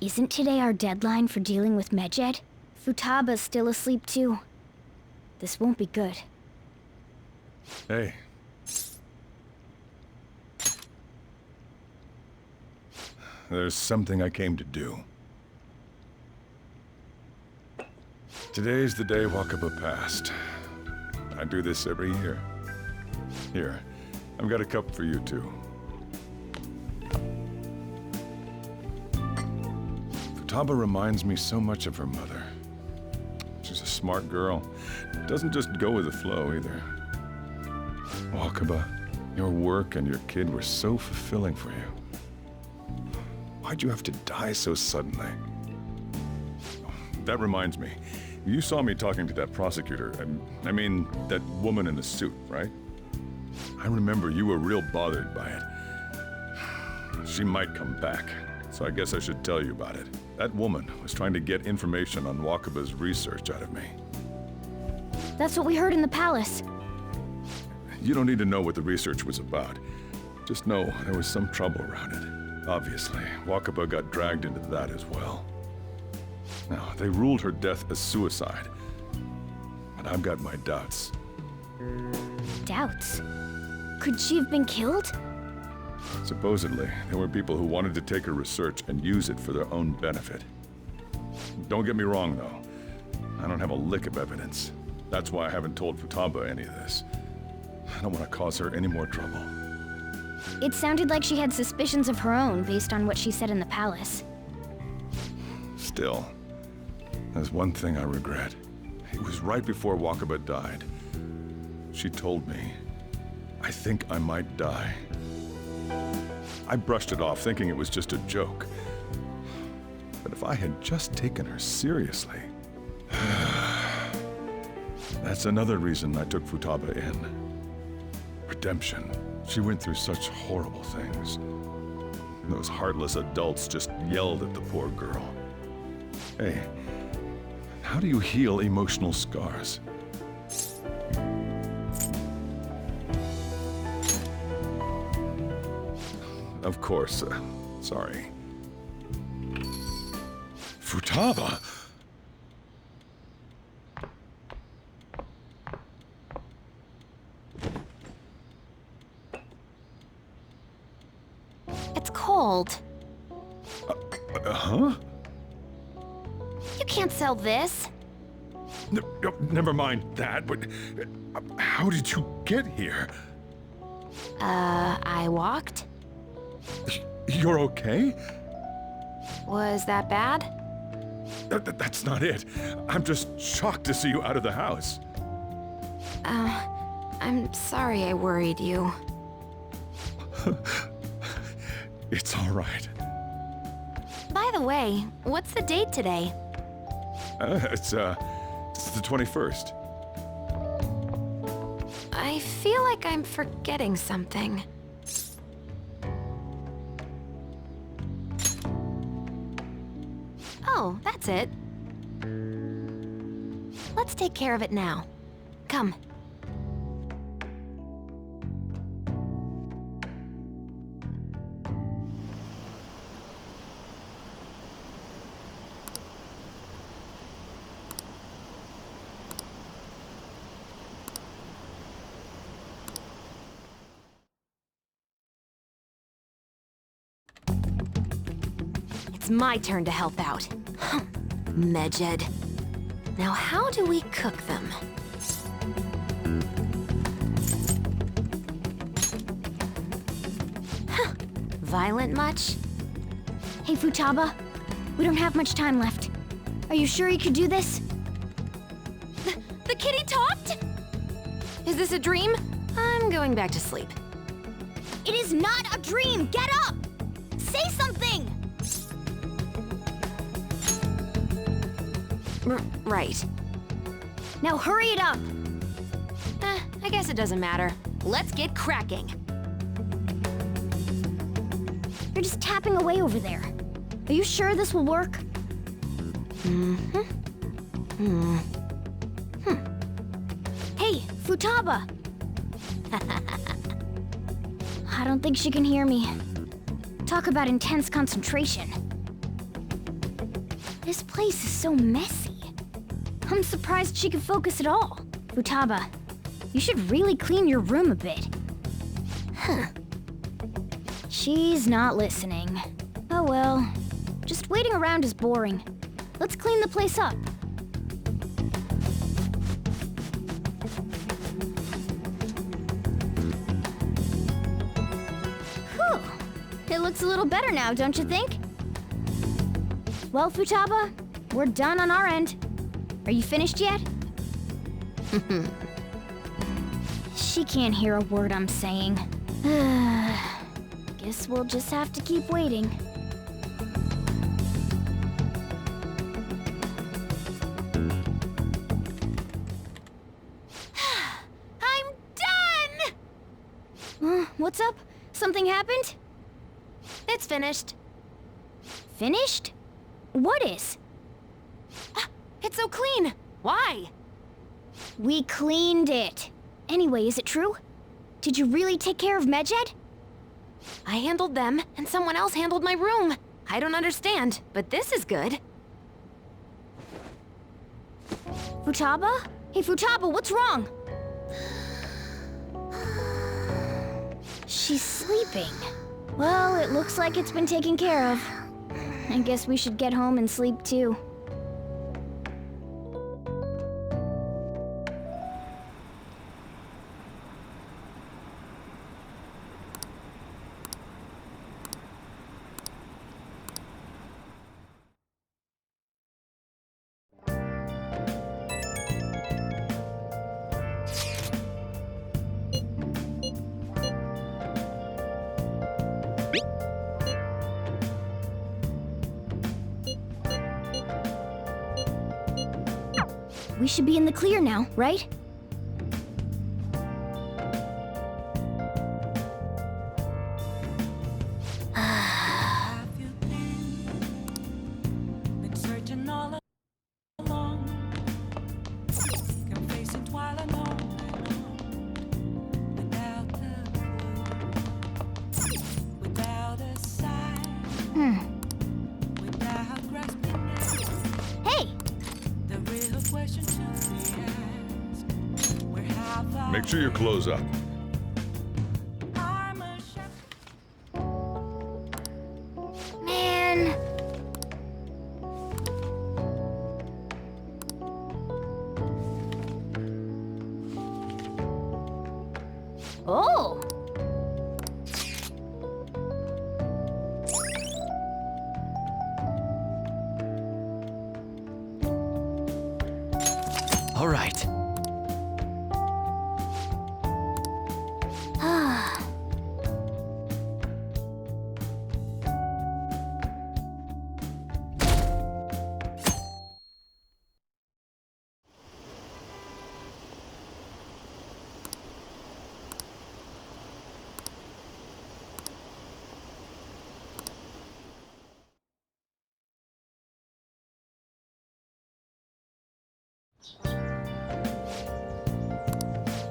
Isn't today our deadline for dealing with Medjed? Futaba's still asleep too. This won't be good. Hey. There's something I came to do. Today's the day Wakaba passed. I do this every year. Here, I've got a cup for you too. Futaba reminds me so much of her mother. She's a smart girl. Doesn't just go with the flow either. Wakaba, your work and your kid were so fulfilling for you. Why'd you have to die so suddenly? That reminds me. You saw me talking to that prosecutor. I mean, that woman in the suit, right? I remember you were real bothered by it. She might come back, so I guess I should tell you about it. That woman was trying to get information on Wakaba's research out of me. That's what we heard in the palace. You don't need to know what the research was about. Just know there was some trouble around it. Obviously, Wakaba got dragged into that as well. Now, they ruled her death as suicide. And I've got my doubts. Doubts? Could she have been killed? Supposedly, there were people who wanted to take her research and use it for their own benefit. Don't get me wrong, though. I don't have a lick of evidence. That's why I haven't told Futaba any of this. I don't want to cause her any more trouble. It sounded like she had suspicions of her own based on what she said in the palace. Still, there's one thing I regret. It was right before Wakaba died. She told me, I think I might die. I brushed it off, thinking it was just a joke. But if I had just taken her seriously... That's another reason I took Futaba in. Redemption. She went through such horrible things. Those heartless adults just yelled at the poor girl. Hey, how do you heal emotional scars? Of course, sorry. Futaba? It's cold. Huh? You can't sell this. Never mind that, but how did you get here? I walked? You're okay? Was that bad? That's not it. I'm just shocked to see you out of the house. I'm sorry I worried you. It's all right. By the way, what's the date today? It's the 21st. I feel like I'm forgetting something. Oh, that's it. Let's take care of it now. Come. It's my turn to help out. Medjed. Now how do we cook them? Huh. Violent much? Hey, Futaba. We don't have much time left. Are you sure you could do this? The kitty talked? Is this a dream? I'm going back to sleep. It is not a dream! Get up! Say something! Right. Now hurry it up! I guess it doesn't matter. Let's get cracking. You're just tapping away over there. Are you sure this will work? Hey, Futaba! I don't think she can hear me. Talk about intense concentration. This place is so messy. I'm surprised she could focus at all. Futaba, you should really clean your room a bit. Huh. She's not listening. Oh well. Just waiting around is boring. Let's clean the place up. Whew. It looks a little better now, don't you think? Well, Futaba, we're done on our end. Are you finished yet? She can't hear a word I'm saying. Guess we'll just have to keep waiting. I'm done! What's up? Something happened? It's finished. Finished? What is? It's so clean. Why? We cleaned it. Anyway, is it true? Did you really take care of Medjed? I handled them, and someone else handled my room. I don't understand, but this is good. Futaba? Hey, Futaba, what's wrong? She's sleeping. Well, it looks like it's been taken care of. I guess we should get home and sleep too. We should be in the clear now, right? Make sure your clothes up. Man. Oh. All right.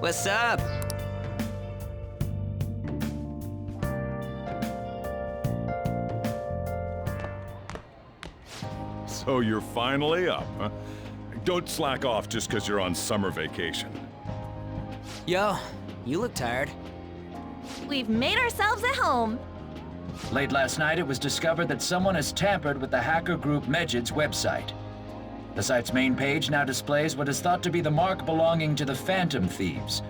What's up? So you're finally up, huh? Don't slack off just because you're on summer vacation. Yo, you look tired. We've made ourselves at home. Late last night, it was discovered that someone has tampered with the hacker group Medjed's website. The site's main page now displays what is thought to be the mark belonging to the Phantom Thieves.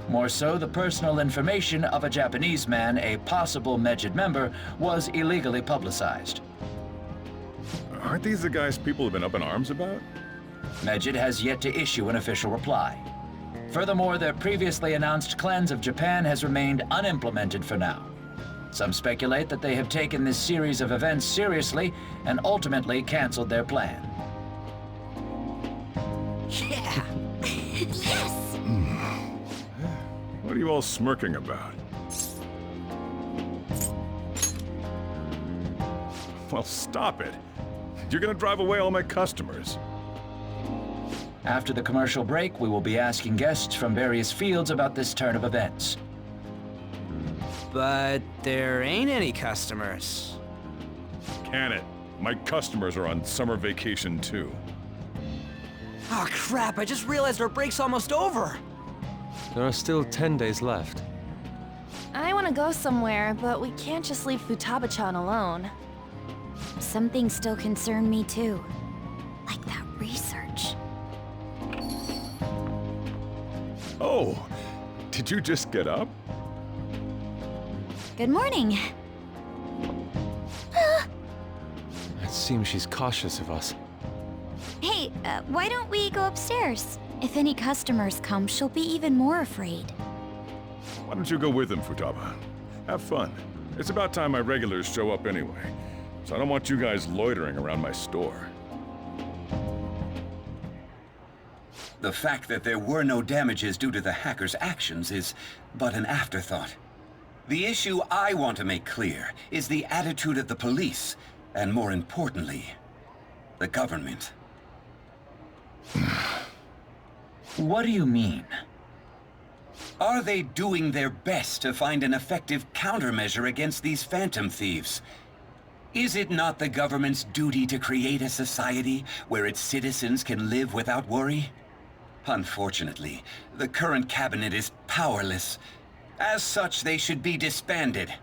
More so, the personal information of a Japanese man, a possible Medjed member, was illegally publicized. Aren't these the guys people have been up in arms about? Medjed has yet to issue an official reply. Furthermore, their previously announced cleanse of Japan has remained unimplemented for now. Some speculate that they have taken this series of events seriously and ultimately canceled their plan. Yeah. Yes! What are you all smirking about? Well, stop it. You're gonna drive away all my customers. After the commercial break, we will be asking guests from various fields about this turn of events. But there ain't any customers. Can it? My customers are on summer vacation too. Oh crap, I just realized our break's almost over. There are still 10 days left. I want to go somewhere, but we can't just leave Futaba-chan alone. Some things still concern me too. Like that research. Oh, did you just get up? Good morning. It seems she's cautious of us. Hey, why don't we go upstairs? If any customers come, she'll be even more afraid. Why don't you go with them, Futaba? Have fun. It's about time my regulars show up anyway, so I don't want you guys loitering around my store. The fact that there were no damages due to the hackers' actions is but an afterthought. The issue I want to make clear is the attitude of the police, and more importantly, the government. What do you mean? Are they doing their best to find an effective countermeasure against these phantom thieves? Is it not the government's duty to create a society where its citizens can live without worry? Unfortunately, the current cabinet is powerless. As such, they should be disbanded.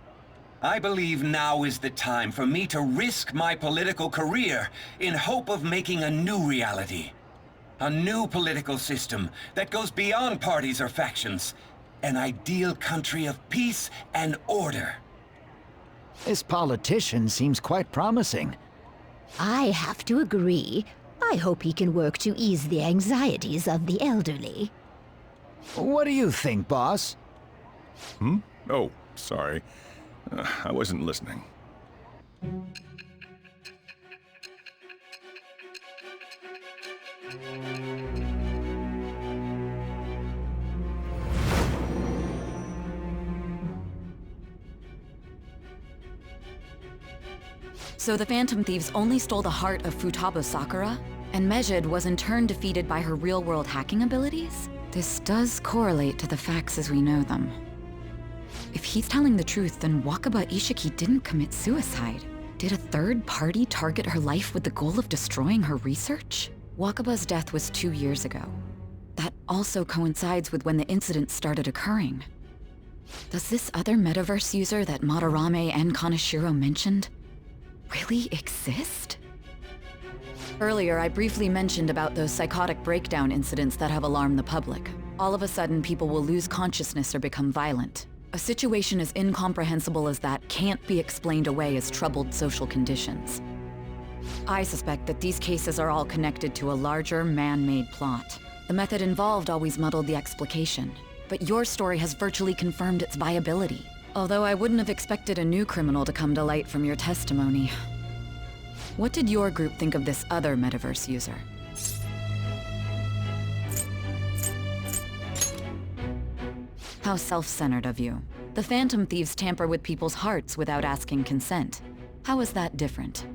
I believe now is the time for me to risk my political career in hope of making a new reality. A new political system that goes beyond parties or factions. An ideal country of peace and order. This politician seems quite promising. I have to agree. I hope he can work to ease the anxieties of the elderly. What do you think, boss? Oh, sorry. I wasn't listening. So the Phantom Thieves only stole the heart of Futaba Sakura? And Mejid was in turn defeated by her real-world hacking abilities? This does correlate to the facts as we know them. If he's telling the truth, then Wakaba Ishiki didn't commit suicide. Did a third party target her life with the goal of destroying her research? Wakaba's death was 2 years ago. That also coincides with when the incident started occurring. Does this other metaverse user that Madarame and Kaneshiro mentioned really exist? Earlier, I briefly mentioned about those psychotic breakdown incidents that have alarmed the public. All of a sudden, people will lose consciousness or become violent. A situation as incomprehensible as that can't be explained away as troubled social conditions. I suspect that these cases are all connected to a larger, man-made plot. The method involved always muddled the explication, but your story has virtually confirmed its viability. Although I wouldn't have expected a new criminal to come to light from your testimony. What did your group think of this other metaverse user? How self-centered of you. The Phantom Thieves tamper with people's hearts without asking consent. How is that different?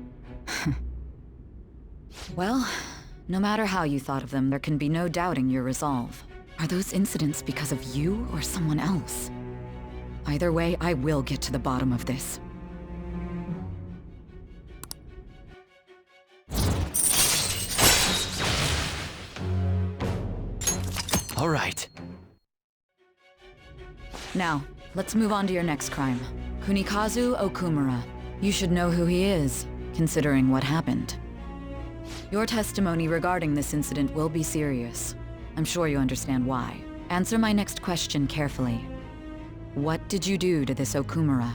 Well, no matter how you thought of them, there can be no doubting your resolve. Are those incidents because of you or someone else? Either way, I will get to the bottom of this. All right. Now, let's move on to your next crime. Kunikazu Okumura. You should know who he is, considering what happened. Your testimony regarding this incident will be serious. I'm sure you understand why. Answer my next question carefully. What did you do to this Okumura?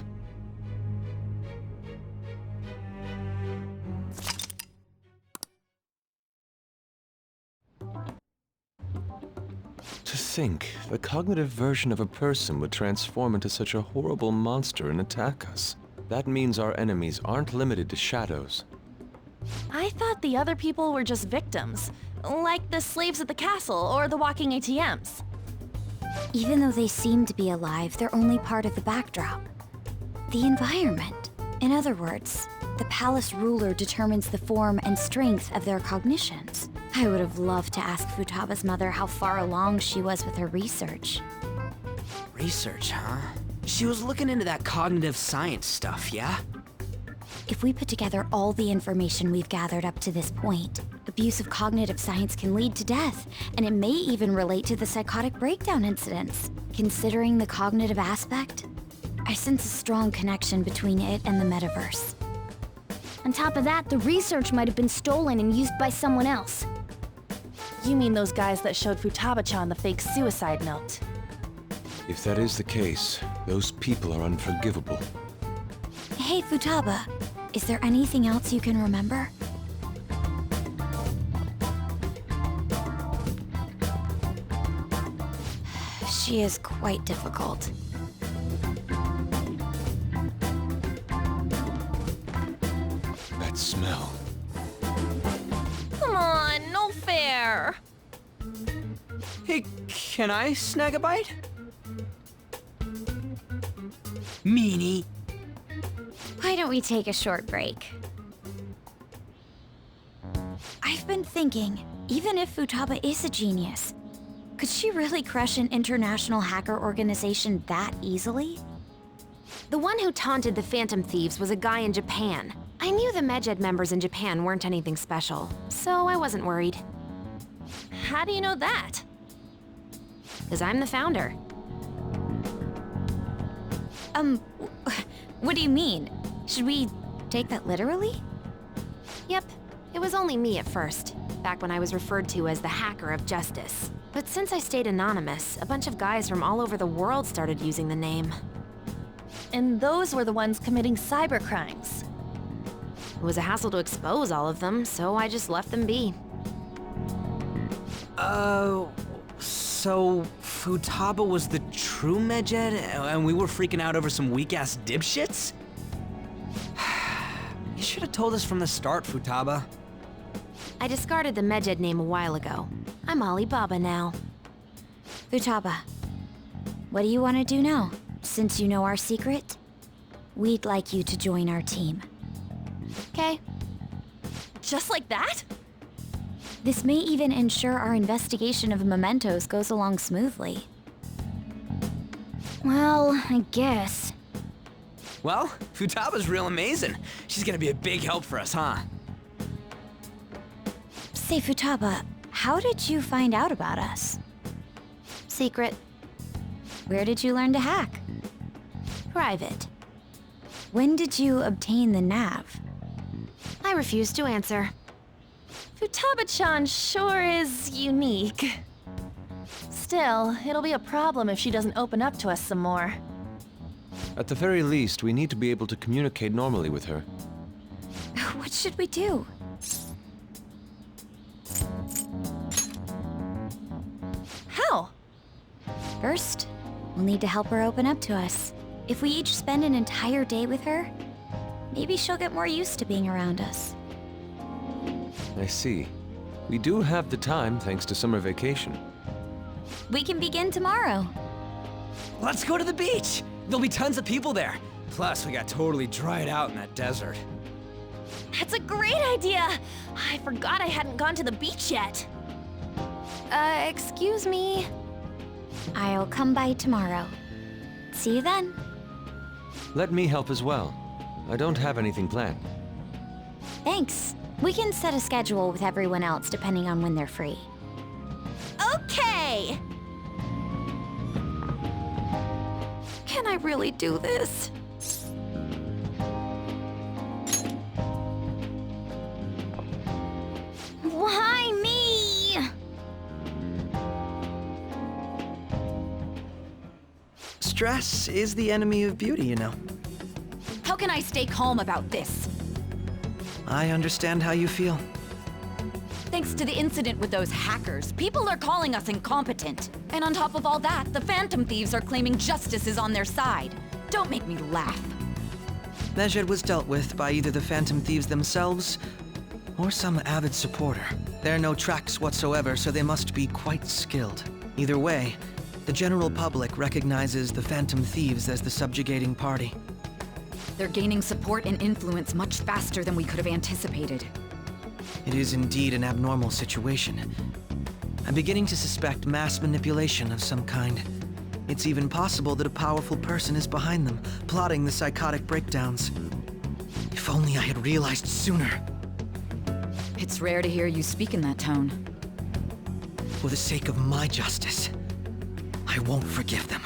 To think, the cognitive version of a person would transform into such a horrible monster and attack us. That means our enemies aren't limited to shadows. I thought the other people were just victims, like the slaves at the castle or the walking ATMs. Even though they seem to be alive, they're only part of the backdrop. The environment. In other words, the palace ruler determines the form and strength of their cognitions. I would have loved to ask Futaba's mother how far along she was with her research. Research, huh? She was looking into that cognitive science stuff, yeah? If we put together all the information we've gathered up to this point, abuse of cognitive science can lead to death, and it may even relate to the psychotic breakdown incidents. Considering the cognitive aspect, I sense a strong connection between it and the metaverse. On top of that, the research might have been stolen and used by someone else. You mean those guys that showed Futaba-chan the fake suicide note? If that is the case, those people are unforgivable. Hey, Futaba, is there anything else you can remember? She is quite difficult. That smell. Come on, no fair! Hey, can I snag a bite? Meanie. Why don't we take a short break? I've been thinking, even if Futaba is a genius, could she really crush an international hacker organization that easily? The one who taunted the Phantom Thieves was a guy in Japan. I knew the Medjed members in Japan weren't anything special, so I wasn't worried. How do you know that? Because I'm the founder. What do you mean? Should we take that literally? Yep, it was only me at first, back when I was referred to as the Hacker of Justice. But since I stayed anonymous, a bunch of guys from all over the world started using the name. And those were the ones committing cybercrimes. It was a hassle to expose all of them, so I just left them be. So Futaba was the true Medjed, and we were freaking out over some weak-ass dipshits? You should have told us from the start, Futaba. I discarded the Medjed name a while ago. I'm Alibaba now. Futaba, what do you want to do now? Since you know our secret, we'd like you to join our team. Okay. Just like that? This may even ensure our investigation of mementos goes along smoothly. Well, I guess. Well, Futaba's real amazing. She's gonna be a big help for us, huh? Say, Futaba, how did you find out about us? Secret. Where did you learn to hack? Private. When did you obtain the nav? I refuse to answer. Futaba-chan sure is unique. Still, it'll be a problem if she doesn't open up to us some more. At the very least, we need to be able to communicate normally with her. What should we do? How? First, we'll need to help her open up to us. If we each spend an entire day with her, maybe she'll get more used to being around us. I see. We do have the time thanks to summer vacation. We can begin tomorrow. Let's go to the beach! There'll be tons of people there. Plus, we got totally dried out in that desert. That's a great idea! I forgot I hadn't gone to the beach yet. Excuse me? I'll come by tomorrow. See you then. Let me help as well. I don't have anything planned. Thanks. We can set a schedule with everyone else depending on when they're free. Okay! Can I really do this? Why me? Stress is the enemy of beauty, you know. How can I stay calm about this? I understand how you feel. Thanks to the incident with those hackers, people are calling us incompetent. And on top of all that, the Phantom Thieves are claiming justice is on their side. Don't make me laugh. Medjed was dealt with by either the Phantom Thieves themselves or some avid supporter. There are no tracks whatsoever, so they must be quite skilled. Either way, the general public recognizes the Phantom Thieves as the subjugating party. They're gaining support and influence much faster than we could have anticipated. It is indeed an abnormal situation. I'm beginning to suspect mass manipulation of some kind. It's even possible that a powerful person is behind them, plotting the psychotic breakdowns. If only I had realized sooner. It's rare to hear you speak in that tone. For the sake of my justice, I won't forgive them.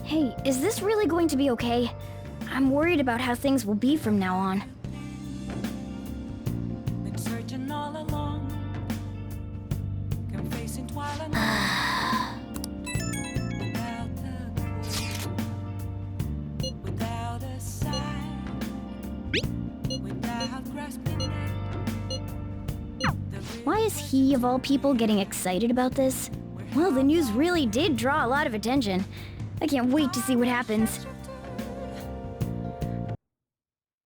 Hey, is this really going to be okay? I'm worried about how things will be from now on. Been searching all along, confessing while I know. Without a sign, without grasping it. Why is he, of all people, getting excited about this? Well, the news really did draw a lot of attention. I can't wait to see what happens.